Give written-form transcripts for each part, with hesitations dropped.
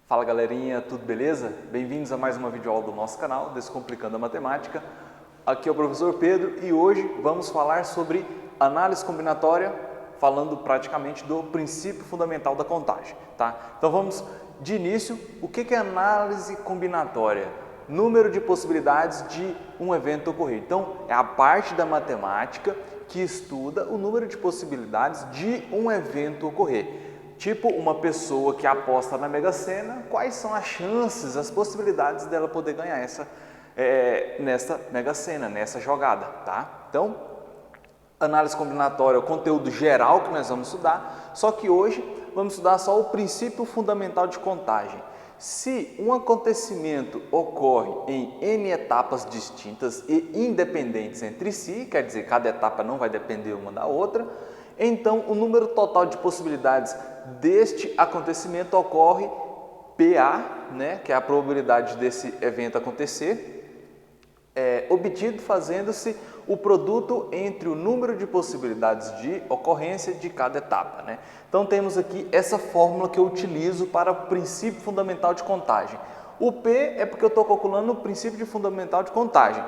Fala galerinha, tudo beleza? Bem-vindos a mais uma videoaula do nosso canal, Descomplicando a Matemática. Aqui é o professor Pedro e hoje vamos falar sobre análise combinatória, falando praticamente do princípio fundamental da contagem, tá? Então vamos de início, o que é análise combinatória? Número de possibilidades de um evento ocorrer. Então é a parte da matemática que estuda o número de possibilidades de um evento ocorrer. Tipo uma pessoa que aposta na Mega Sena, quais são as chances, as possibilidades dela poder ganhar nessa Mega Sena, nessa jogada, tá? Então, análise combinatória é o conteúdo geral que nós vamos estudar, só que hoje vamos estudar só o princípio fundamental de contagem. Se um acontecimento ocorre em N etapas distintas e independentes entre si, quer dizer, cada etapa não vai depender uma da outra, então o número total de possibilidades deste acontecimento ocorre PA, né, que é a probabilidade desse evento acontecer, obtido fazendo-se o produto entre o número de possibilidades de ocorrência de cada etapa, né? Então temos aqui essa fórmula que eu utilizo para o princípio fundamental de contagem. O P é porque eu estou calculando o princípio fundamental de contagem.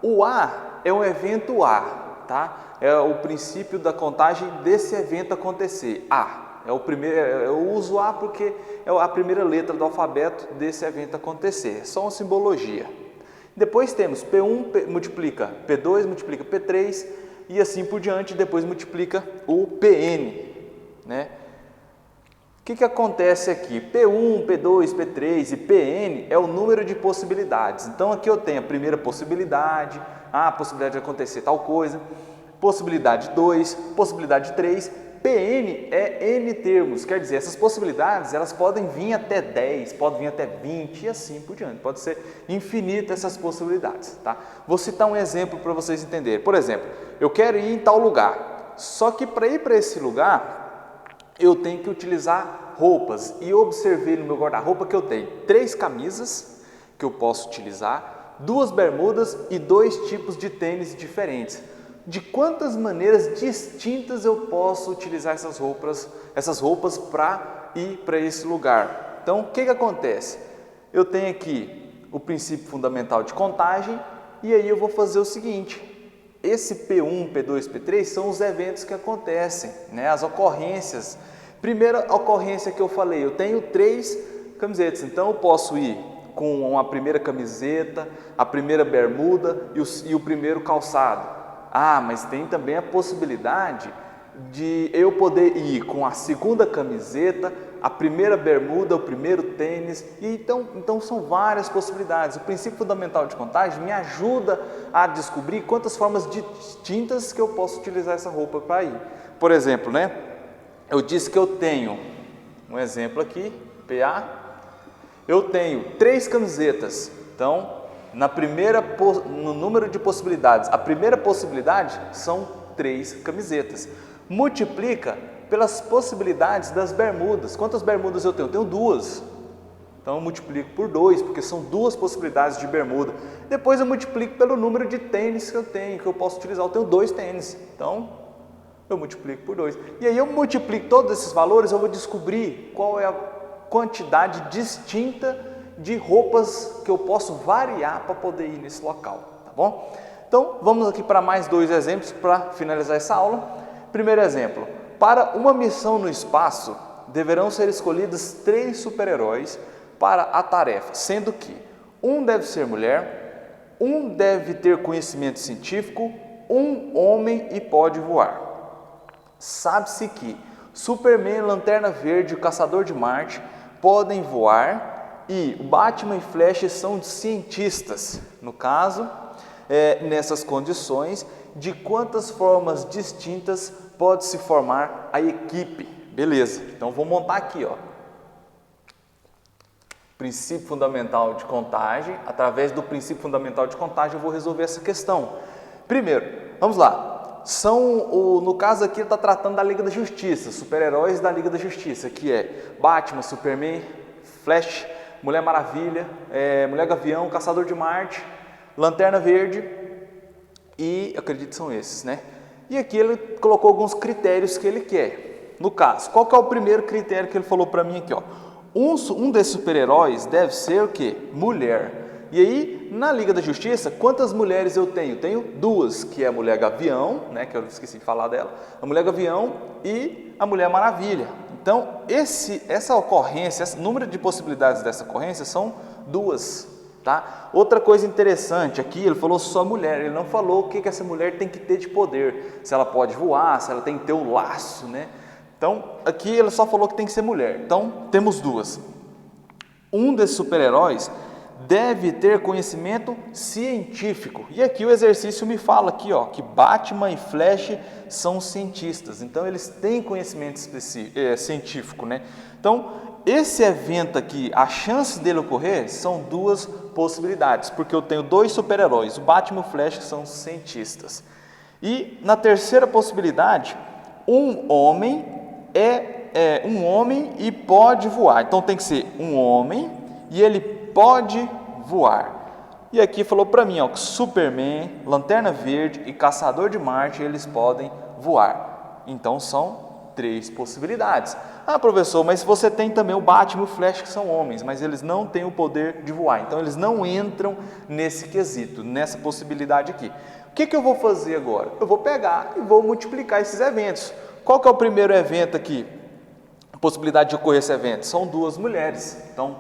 O A é um evento A, tá? É o princípio da contagem desse evento acontecer. A é o primeiro, eu uso A porque é a primeira letra do alfabeto desse evento acontecer. É só uma simbologia. Depois temos P1 multiplica P2, multiplica P3 e assim por diante, depois multiplica o PN, né? O que acontece aqui? P1, P2, P3 e PN é o número de possibilidades. Então aqui eu tenho a primeira possibilidade, a possibilidade de acontecer tal coisa, possibilidade 2, possibilidade 3, PN é N termos, quer dizer, essas possibilidades elas podem vir até 10, podem vir até 20 e assim por diante, pode ser infinita essas possibilidades, tá? Vou citar um exemplo para vocês entenderem. Por exemplo, eu quero ir em tal lugar, só que para ir para esse lugar eu tenho que utilizar roupas e observei no meu guarda-roupa que eu tenho 3 camisas que eu posso utilizar, 2 bermudas e 2 tipos de tênis diferentes. De quantas maneiras distintas eu posso utilizar essas roupas para ir para esse lugar? Então, o que acontece? Eu tenho aqui o princípio fundamental de contagem e aí eu vou fazer o seguinte, esse P1, P2, P3 são os eventos que acontecem, né? As ocorrências. Primeira ocorrência que eu falei, eu tenho 3 camisetas, então eu posso ir com a primeira camiseta, a primeira bermuda e o primeiro calçado. Ah, mas tem também a possibilidade de eu poder ir com a segunda camiseta, a primeira bermuda, o primeiro tênis, e então são várias possibilidades. O princípio fundamental de contagem me ajuda a descobrir quantas formas distintas que eu posso utilizar essa roupa para ir. Por exemplo, né? Eu disse que eu tenho, um exemplo aqui, PA, eu tenho 3 camisetas, então no número de possibilidades, a primeira possibilidade são 3 camisetas. Multiplica pelas possibilidades das bermudas. Quantas bermudas eu tenho? Eu tenho 2. Então eu multiplico por 2, porque são 2 possibilidades de bermuda. Depois eu multiplico pelo número de tênis que eu tenho, que eu posso utilizar. Eu tenho 2 tênis. Então eu multiplico por 2. E aí eu multiplico todos esses valores, eu vou descobrir qual é a quantidade distinta de roupas que eu posso variar para poder ir nesse local, tá bom? Então, vamos aqui para mais 2 exemplos para finalizar essa aula. Primeiro exemplo, para uma missão no espaço, deverão ser escolhidos 3 super-heróis para a tarefa, sendo que um deve ser mulher, um deve ter conhecimento científico, um homem e pode voar. Sabe-se que Superman, Lanterna Verde e o Caçador de Marte podem voar, e o Batman e Flash são cientistas. No caso, nessas condições, de quantas formas distintas pode se formar a equipe? Beleza, então vou montar aqui, ó. Princípio fundamental de contagem. Através do princípio fundamental de contagem eu vou resolver essa questão. Primeiro, vamos lá. No caso aqui está tratando da Liga da Justiça, super-heróis da Liga da Justiça, que é Batman, Superman, Flash, Mulher Maravilha, Mulher Gavião, Caçador de Marte, Lanterna Verde e eu acredito que são esses, né? E aqui ele colocou alguns critérios que ele quer. No caso, qual que é o primeiro critério que ele falou para mim aqui, ó? Um desses super-heróis deve ser o quê? Mulher. E aí, na Liga da Justiça, quantas mulheres eu tenho? Tenho duas, que é a Mulher Gavião, né, que eu esqueci de falar dela, a Mulher Gavião e a Mulher Maravilha. Então, essa ocorrência, esse número de possibilidades dessa ocorrência são duas. Tá? Outra coisa interessante aqui, ele falou só mulher, ele não falou o que essa mulher tem que ter de poder, se ela pode voar, se ela tem que ter um laço, né? Então, aqui ele só falou que tem que ser mulher. Então, temos duas. Um desses super-heróis deve ter conhecimento científico. E aqui o exercício me fala aqui, ó, que Batman e Flash são cientistas. Então, eles têm conhecimento científico, né? Então, esse evento aqui, a chance dele ocorrer são duas possibilidades, porque eu tenho dois super-heróis, o Batman e o Flash, que são cientistas. E na terceira possibilidade, um homem é um homem e pode voar. Então tem que ser um homem e ele pode voar. E aqui falou para mim, ó, que Superman, Lanterna Verde e Caçador de Marte, eles podem voar. Então são três possibilidades. Ah, professor, mas você tem também o Batman e o Flash, que são homens, mas eles não têm o poder de voar. Então eles não entram nesse quesito, nessa possibilidade aqui. O que eu vou fazer agora? Eu vou pegar e vou multiplicar esses eventos. Qual que é o primeiro evento aqui? A possibilidade de ocorrer esse evento? São duas mulheres. Então,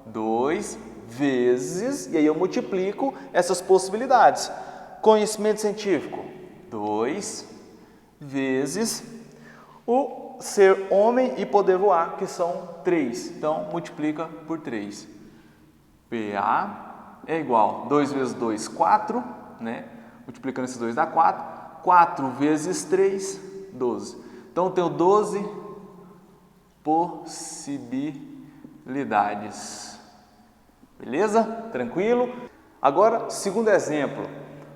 2 vezes, e aí eu multiplico essas possibilidades. Conhecimento científico, 2 vezes o ser homem e poder voar, que são 3. Então, multiplica por 3. PA é igual 2 vezes 2, 4, né? Multiplicando esses dois dá 4. 4 vezes 3, 12. Então, eu tenho 12 possibilidades. Beleza? Tranquilo? Agora, segundo exemplo.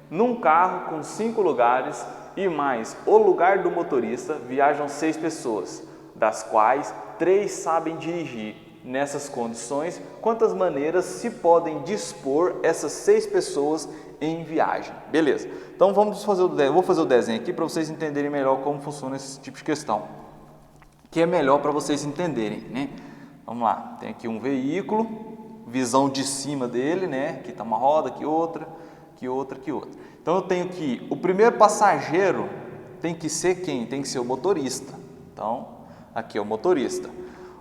Num carro com 5 lugares e mais o lugar do motorista, viajam 6 pessoas, das quais 3 sabem dirigir. Nessas condições, quantas maneiras se podem dispor essas 6 pessoas em viagem? Beleza. Então vamos fazer vou fazer o desenho aqui para vocês entenderem melhor como funciona esse tipo de questão, que é melhor para vocês entenderem, né? Vamos lá. Tem aqui um veículo, visão de cima dele, né? Aqui está uma roda, aqui outra, aqui outra, aqui outra. Então eu tenho que o primeiro passageiro tem que ser quem? Tem que ser o motorista. Então, aqui é o motorista.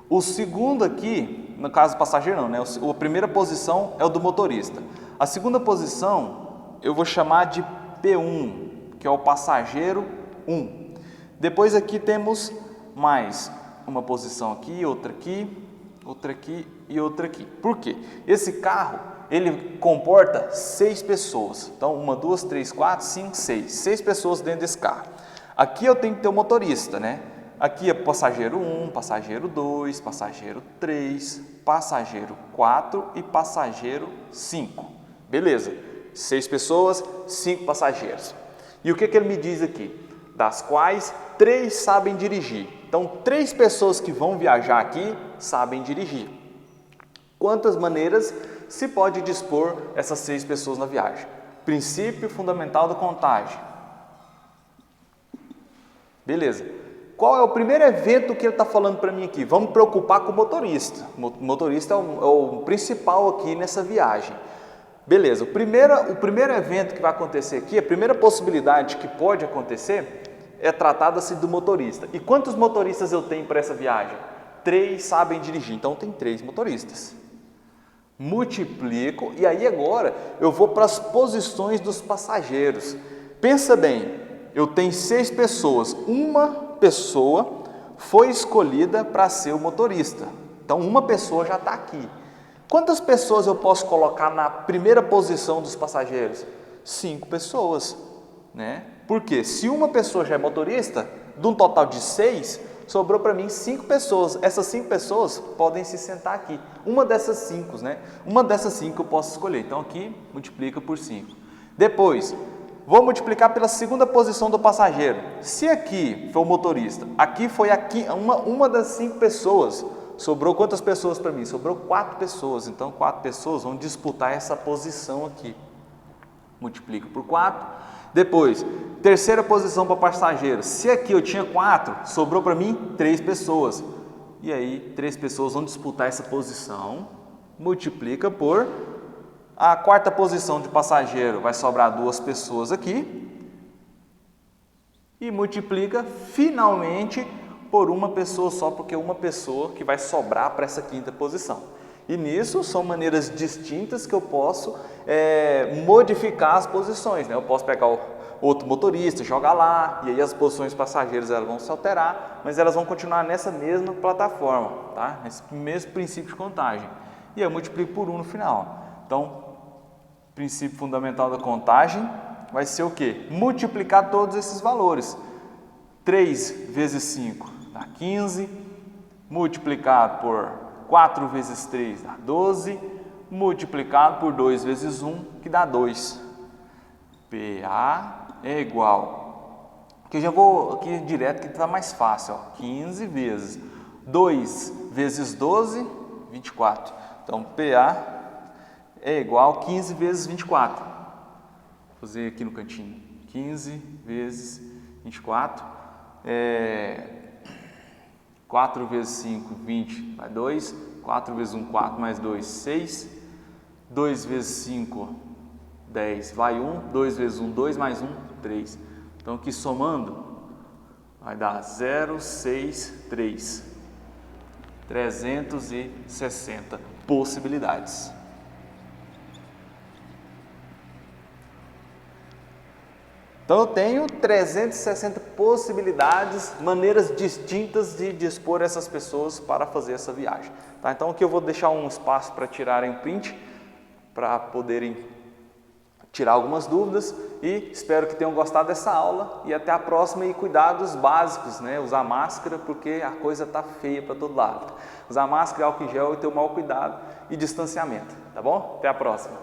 O segundo aqui, no caso do passageiro não, né? A primeira posição é o do motorista. A segunda posição eu vou chamar de P1, que é o passageiro 1. Depois aqui temos mais uma posição aqui, outra aqui e outra aqui. Por quê? Esse carro, ele comporta 6 pessoas. Então, 1, 2, 3, 4, 5, 6. 6 pessoas dentro desse carro. Aqui eu tenho que ter o motorista, né? Aqui é passageiro 1, passageiro 2, passageiro 3, passageiro 4 e passageiro 5. Beleza. 6 pessoas, 5 passageiros. E o que ele me diz aqui? Das quais 3 sabem dirigir. Então, 3 pessoas que vão viajar aqui sabem dirigir. Quantas maneiras se pode dispor essas 6 pessoas na viagem? Princípio fundamental da contagem. Beleza. Qual é o primeiro evento que ele está falando para mim aqui? Vamos preocupar com o motorista. O motorista é o principal aqui nessa viagem. Beleza. O primeiro evento que vai acontecer aqui, a primeira possibilidade que pode acontecer é tratada-se do motorista. E quantos motoristas eu tenho para essa viagem? 3 sabem dirigir. Então, tem 3 motoristas. Multiplico e aí agora eu vou para as posições dos passageiros. Pensa bem, eu tenho 6 pessoas, uma pessoa foi escolhida para ser o motorista. Então uma pessoa já está aqui. Quantas pessoas eu posso colocar na primeira posição dos passageiros? 5 pessoas, né? Porque se uma pessoa já é motorista, de um total de 6, sobrou para mim 5 pessoas. Essas 5 pessoas podem se sentar aqui. Uma dessas 5, né? Uma dessas 5 eu posso escolher. Então aqui multiplica por 5. Depois, vou multiplicar pela segunda posição do passageiro. Se aqui foi o motorista, aqui foi uma das 5 pessoas. Sobrou quantas pessoas para mim? Sobrou 4 pessoas. Então 4 pessoas vão disputar essa posição aqui. Multiplico por 4. Depois, terceira posição para passageiro. Se aqui eu tinha 4, sobrou para mim 3 pessoas. e aí 3 pessoas vão disputar essa posição, multiplica por a quarta posição de passageiro, vai sobrar 2 pessoas aqui, e multiplica finalmente por uma pessoa só, porque é uma pessoa que vai sobrar para essa quinta posição. E nisso são maneiras distintas que eu posso modificar as posições, né? Eu posso pegar o outro motorista, jogar lá, e aí as posições passageiras elas vão se alterar, mas elas vão continuar nessa mesma plataforma, tá? Nesse mesmo princípio de contagem. E eu multiplico por 1 no final. Então, o princípio fundamental da contagem vai ser o quê? Multiplicar todos esses valores. 3 vezes 5 dá 15, multiplicado por 4 vezes 3 dá 12, multiplicado por 2 vezes 1, que dá 2. PA é igual, que eu já vou aqui direto que está mais fácil, ó, 15 vezes 2 vezes 12, 24. Então, PA é igual a 15 vezes 24. Vou fazer aqui no cantinho, 15 vezes 24, 4 vezes 5, 20, vai 2, 4 vezes 1, 4, mais 2, 6, 2 vezes 5, 10, vai 1, 2 vezes 1, 2, mais 1, 3. Então, aqui somando, vai dar 0, 6, 3. 360 possibilidades. Então, eu tenho 360 possibilidades, maneiras distintas de dispor essas pessoas para fazer essa viagem. Tá? Então, aqui eu vou deixar um espaço para tirarem um print, para poderem tirar algumas dúvidas, e espero que tenham gostado dessa aula e até a próxima. E cuidados básicos, né? Usar máscara, porque a coisa tá feia para todo lado. Usar máscara, álcool em gel e ter o maior cuidado e distanciamento, tá bom? Até a próxima.